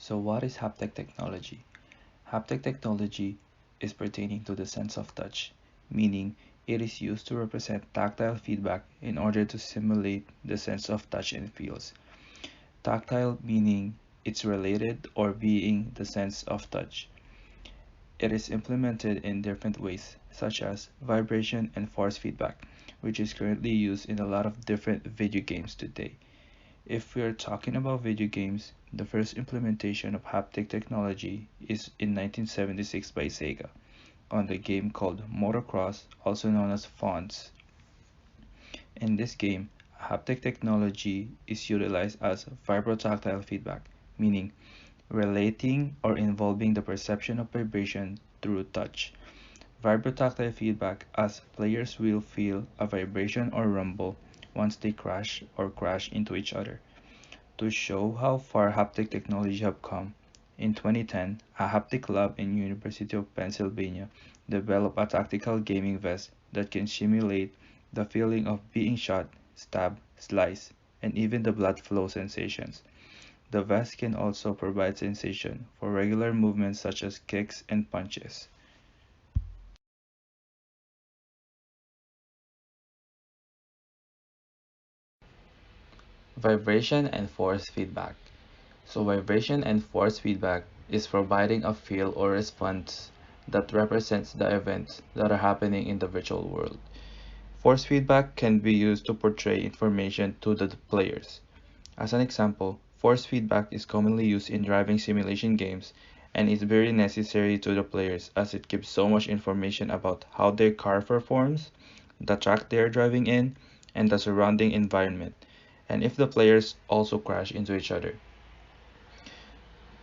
So, what is haptic technology? Haptic technology is pertaining to the sense of touch, meaning it is used to represent tactile feedback in order to simulate the sense of touch and feels. Tactile meaning it's related or being the sense of touch. It is implemented in different ways, such as vibration and force feedback, which is currently used in a lot of different video games today. If we are talking about video games, the first implementation of haptic technology is in 1976 by Sega on the game called Motocross, also known as Fonts. In this game, haptic technology is utilized as vibrotactile feedback, meaning relating or involving the perception of vibration through touch. Vibrotactile feedback as players will feel a vibration or rumble once they crash into each other. To show how far haptic technology have come, in 2010, a haptic lab in University of Pennsylvania developed a tactical gaming vest that can simulate the feeling of being shot, stabbed, sliced, and even the blood flow sensations. The vest can also provide sensation for regular movements such as kicks and punches. Vibration and force feedback. So vibration and force feedback is providing a feel or response that represents the events that are happening in the virtual world. Force feedback can be used to portray information to the players. As an example, force feedback is commonly used in driving simulation games and is very necessary to the players as it gives so much information about how their car performs, the track they are driving in, and the surrounding environment, and if the players also crash into each other.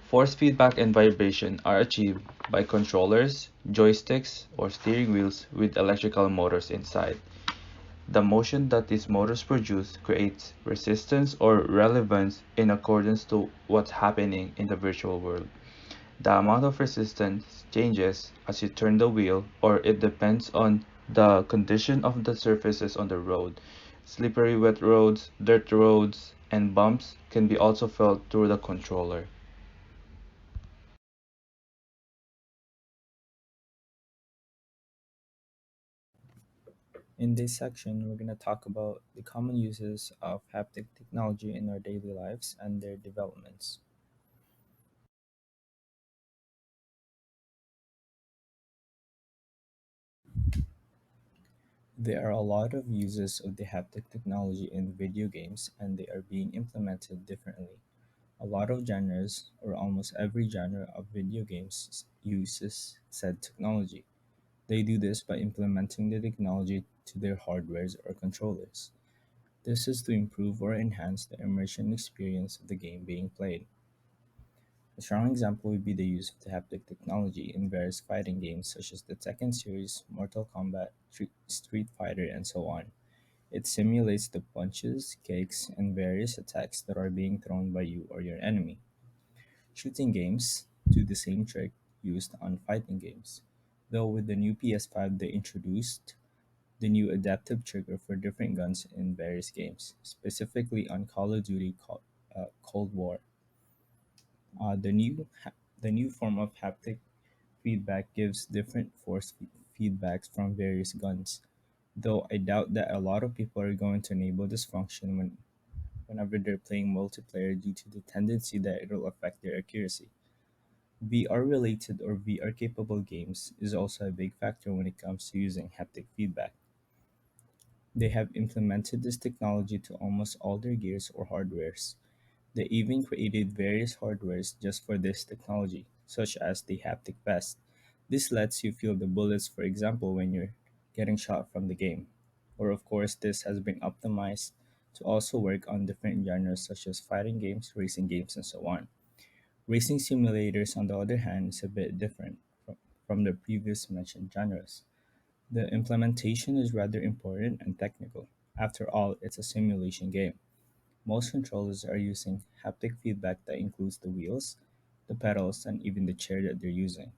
Force feedback and vibration are achieved by controllers, joysticks, or steering wheels with electrical motors inside. The motion that these motors produce creates resistance or relevance in accordance to what's happening in the virtual world. The amount of resistance changes as you turn the wheel, or it depends on the condition of the surfaces on the road. Slippery wet roads, dirt roads, and bumps can be also felt through the controller. In this section, we're going to talk about the common uses of haptic technology in our daily lives and their developments. There are a lot of uses of the haptic technology in video games, and they are being implemented differently. A lot of genres, or almost every genre of video games, uses said technology. They do this by implementing the technology to their hardwares or controllers. This is to improve or enhance the immersion experience of the game being played. A strong example would be the use of the haptic technology in various fighting games such as the Tekken series, Mortal Kombat, Street Fighter, and so on. It simulates the punches, kicks, and various attacks that are being thrown by you or your enemy. Shooting games do the same trick used on fighting games, though with the new PS5 they introduced the new adaptive trigger for different guns in various games, specifically on Call of Duty Cold War. The new form of haptic feedback gives different feedbacks from various guns, though I doubt that a lot of people are going to enable this function whenever they're playing multiplayer due to the tendency that it'll affect their accuracy. VR related or VR capable games is also a big factor when it comes to using haptic feedback. They have implemented this technology to almost all their gears or hardwares. They even created various hardwares just for this technology, such as the haptic vest. This lets you feel the bullets, for example, when you're getting shot from the game. Or, of course, this has been optimized to also work on different genres such as fighting games, racing games, and so on. Racing simulators, on the other hand, is a bit different from the previous mentioned genres. The implementation is rather important and technical. After all, it's a simulation game. Most controllers are using haptic feedback that includes the wheels, the pedals, and even the chair that they're using.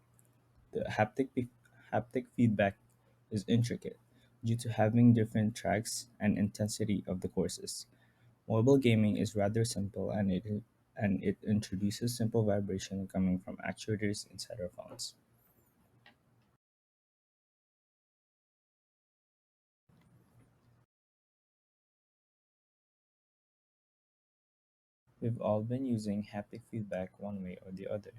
The haptic feedback is intricate due to having different tracks and intensity of the courses. Mobile gaming is rather simple and and it introduces simple vibration coming from actuators inside our phones. We've all been using haptic feedback one way or the other.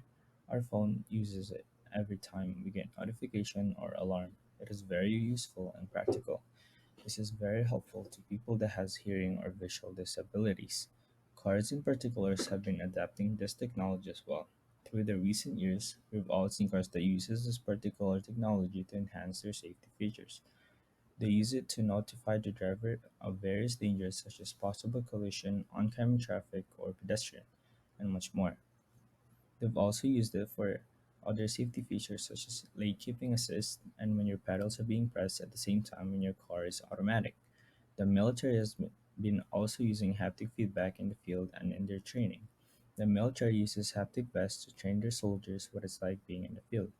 Our phone uses it every time we get notification or alarm. It is very useful and practical. This is very helpful to people that has hearing or visual disabilities. Cars in particular have been adapting this technology as well. Through the recent years, we've all seen cars that uses this particular technology to enhance their safety features. They use it to notify the driver of various dangers such as possible collision, oncoming traffic, or pedestrian, and much more. They've also used it for other safety features such as lane keeping assist and when your pedals are being pressed at the same time when your car is automatic. The military has been also using haptic feedback in the field and in their training. The military uses haptic vests to train their soldiers what it's like being in the field.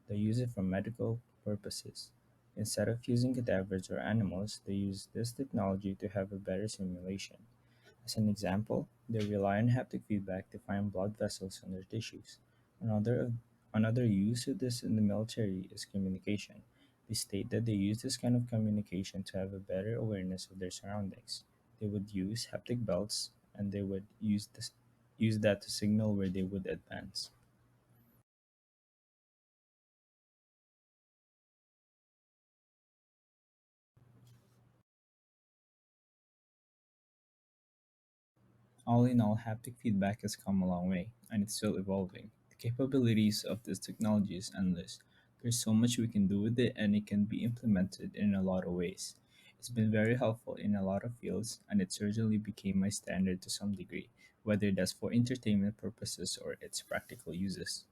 They use it for medical purposes. Instead of using cadavers or animals, they use this technology to have a better simulation. As an example, they rely on haptic feedback to find blood vessels on their tissues. Another, another use of this in the military is communication. They state that they use this kind of communication to have a better awareness of their surroundings. They would use haptic belts and they would use that to signal where they would advance. All in all, haptic feedback has come a long way, and it's still evolving. The capabilities of this technology is endless. There's so much we can do with it, and it can be implemented in a lot of ways. It's been very helpful in a lot of fields, and it certainly became my standard to some degree, whether that's for entertainment purposes or its practical uses.